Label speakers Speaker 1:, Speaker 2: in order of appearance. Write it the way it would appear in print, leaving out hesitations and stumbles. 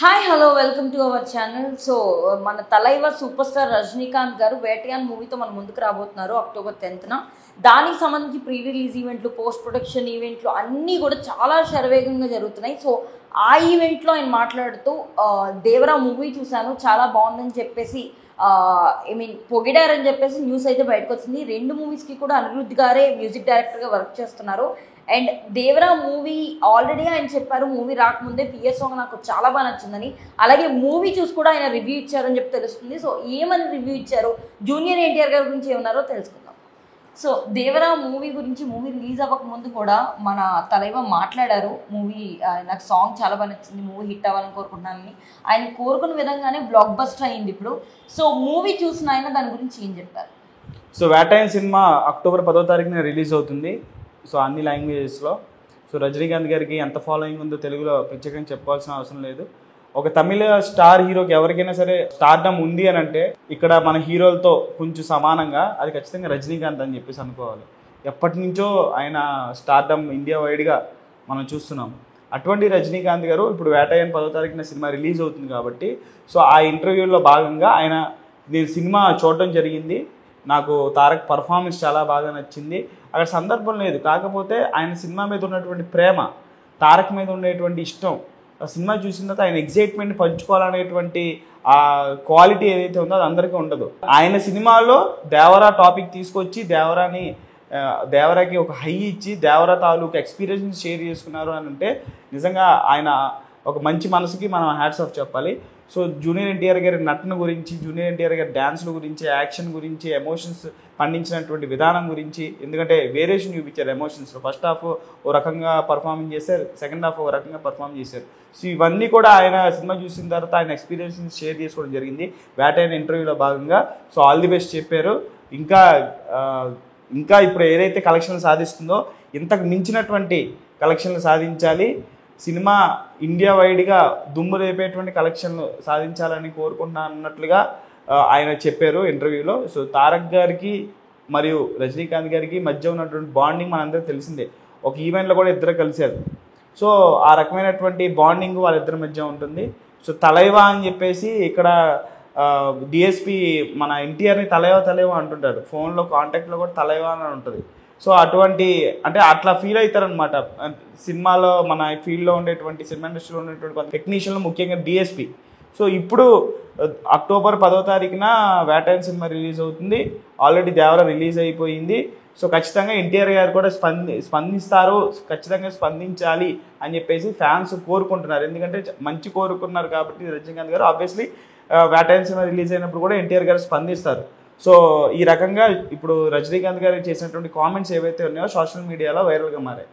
Speaker 1: Hi hello welcome to our channel. So మన Thalaiva super star Rajinikanth గారు వేటయాన్ మూవీతో మన ముందుకు రాబోతున్నారు October 10th. దానికి సంబంధించి ప్రీ రిలీజ్ ఈవెంట్లు, పోస్ట్ ప్రొడక్షన్ ఈవెంట్లు అన్నీ కూడా చాలా శరవేగంగా జరుగుతున్నాయి. సో ఆ ఈవెంట్లో ఆయన మాట్లాడుతూ దేవరా మూవీ చూశాను, చాలా బాగుందని చెప్పేసి పొగిడారని చెప్పేసి న్యూస్ అయితే బయటకు వచ్చింది. రెండు మూవీస్కి కూడా అనిరుద్ధ్ గారే మ్యూజిక్ డైరెక్టర్గా వర్క్ చేస్తున్నారు. అండ్ దేవరా మూవీ ఆల్రెడీ ఆయన చెప్పారు, మూవీ రాకముందే ఫియర్ సాంగ్ నాకు చాలా బాగా నచ్చిందని. అలాగే మూవీ చూసి కూడా ఆయన రివ్యూ ఇచ్చారని చెప్పి తెలుస్తుంది. సో ఏమని రివ్యూ ఇచ్చారో, జూనియర్ ఎన్టీఆర్ గారి గురించి ఏమన్నారో తెలుసుకుందాం. సో దేవరా మూవీ గురించి, మూవీ రిలీజ్ అవ్వకముందు కూడా మన తలైవ మాట్లాడారు. మూవీ నాకు సాంగ్ చాలా బాగా నచ్చింది, మూవీ హిట్ అవ్వాలని కోరుకుంటున్నానని. ఆయన కోరుకున్న విధంగానే బ్లాక్ బస్టర్ అయింది ఇప్పుడు. సో మూవీ చూసిన ఆయన దాని గురించి ఏం చెప్పారు?
Speaker 2: So Vettaiyan cinema October 10th release అవుతుంది. సో అన్ని లాంగ్వేజెస్లో. సో రజనీకాంత్ గారికి ఎంత ఫాలోయింగ్ ఉందో తెలుగులో ప్రత్యేకంగా చెప్పుకోవాల్సిన అవసరం లేదు. ఒక తమిళ స్టార్ హీరోకి ఎవరికైనా సరే స్టార్డమ్ ఉంది అని అంటే ఇక్కడ మన హీరోలతో కొంచెం సమానంగా అది ఖచ్చితంగా రజనీకాంత్ అని చెప్పేసి అనుకోవాలి. ఎప్పటి నుంచో ఆయన స్టార్డమ్ ఇండియా వైడ్గా మనం చూస్తున్నాం. అటువంటి రజనీకాంత్ గారు ఇప్పుడు వేటయాన్ 10th సినిమా రిలీజ్ అవుతుంది కాబట్టి, సో ఆ ఇంటర్వ్యూలో భాగంగా నేను సినిమా చూడడం జరిగింది, నాకు తారక్ పర్ఫార్మెన్స్ చాలా బాగా నచ్చింది, అక్కడ సందర్భం లేదు, కాకపోతే ఆయన సినిమా మీద ఉన్నటువంటి ప్రేమ, తారక్ మీద ఉండేటువంటి ఇష్టం, ఆ సినిమా చూసిన తర్వాత ఆయన ఎగ్జైట్మెంట్ పంచుకోవాలనేటువంటి ఆ క్వాలిటీ ఏదైతే ఉందో అది అందరికీ ఉండదు. ఆయన సినిమాలో దేవరా టాపిక్ తీసుకొచ్చి దేవరాకి ఒక హై ఇచ్చి దేవరా తాలూకు ఎక్స్పీరియన్స్ షేర్ చేసుకున్నారు అని అంటే నిజంగా ఆయన ఒక మంచి మనసుకి మనం హ్యాట్స్ ఆఫ్ చెప్పాలి. సో జూనియర్ ఎన్టీఆర్ గారి నటన గురించి, జూనియర్ ఎన్టీఆర్ గారి డ్యాన్స్ల గురించి, యాక్షన్ గురించి, ఎమోషన్స్ పండించినటువంటి విధానం గురించి, ఎందుకంటే వేరియేషన్ చూపించారు ఎమోషన్స్లో. ఫస్ట్ హాఫ్ ఓ రకంగా పర్ఫార్మింగ్ చేశారు, సెకండ్ హాఫ్ ఒక రకంగా పర్ఫార్మ్ చేశారు. సో ఇవన్నీ కూడా ఆయన సినిమా చూసిన తర్వాత ఆయన ఎక్స్పీరియన్స్ షేర్ చేసుకోవడం జరిగింది వేటయాన్ ఇంటర్వ్యూలో భాగంగా. సో ఆల్ ది బెస్ట్ చెప్పారు. ఇంకా ఇప్పుడు ఏదైతే కలెక్షన్లు సాధిస్తుందో ఇంతకు మించినటువంటి కలెక్షన్లు సాధించాలి, సినిమా ఇండియా వైడ్గా దుమ్ము రేపేటువంటి కలెక్షన్లు సాధించాలని కోరుకుంటున్నాను అన్నట్లుగా ఆయన చెప్పారు ఇంటర్వ్యూలో. సో తారక్ గారికి మరియు రజనీకాంత్ గారికి మధ్య ఉన్నటువంటి బాండింగ్ మనందరికీ తెలిసిందే. ఒక ఈవెంట్లో కూడా ఇద్దరు కలిశారు. సో ఆ రకమైనటువంటి బాండింగ్ వాళ్ళిద్దరి మధ్య ఉంటుంది. సో తలైవా అని చెప్పేసి ఇక్కడ డిఎస్పి మన ఎన్టీఆర్ని తలైవా అంటుంటారు, ఫోన్లో కాంటాక్ట్లో కూడా తలైవా అని ఉంటుంది. సో అట్లా ఫీల్ అవుతారనమాట సినిమాలో, మన ఫీల్డ్లో ఉండేటువంటి సినిమా ఇండస్ట్రీలో ఉండేటువంటి టెక్నీషియన్లు, ముఖ్యంగా డిఎస్పి. సో ఇప్పుడు October 10th Vettaiyan cinema release అవుతుంది. ఆల్రెడీ దేవరా రిలీజ్ అయిపోయింది. సో ఖచ్చితంగా ఎన్టీఆర్ గారు కూడా స్పందిస్తారు, ఖచ్చితంగా స్పందించాలి అని చెప్పేసి ఫ్యాన్స్ కోరుకుంటున్నారు. ఎందుకంటే మంచి కోరుకున్నారు కాబట్టి రజనీకాంత్ గారు ఆబ్వియస్లీ వేటయాన్ సినిమా రిలీజ్ అయినప్పుడు కూడా ఎన్టీఆర్ గారు స్పందిస్తారు. సో ఈ రకంగా ఇప్పుడు రజనీకాంత్ గారు చేసినటువంటి కామెంట్స్ ఏవైతే ఉన్నాయో సోషల్ మీడియాలో వైరల్గా మారాయి.